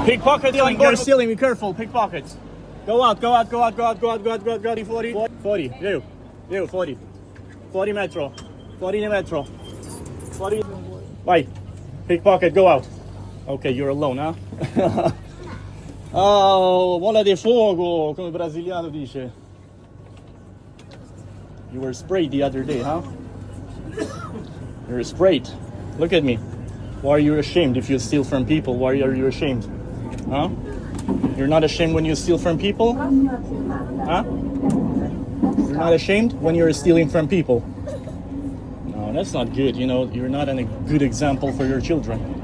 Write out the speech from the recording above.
Pickpocket stealing, you're stealing, be careful, pickpockets. Go out. 40, you, 40. 40 metro. 40 in metro. 40. Vai, pickpocket, go out. Okay, you're alone, huh? Oh, bola de fogo, come il brasiliano dice. You were sprayed the other day, huh? You were sprayed. Look at me. Why are you ashamed if you steal from people? Why are you ashamed? Huh? You're not ashamed when you steal from people? Huh? You're not ashamed when you're stealing from people? No, that's not good. You know, you're not a good example for your children.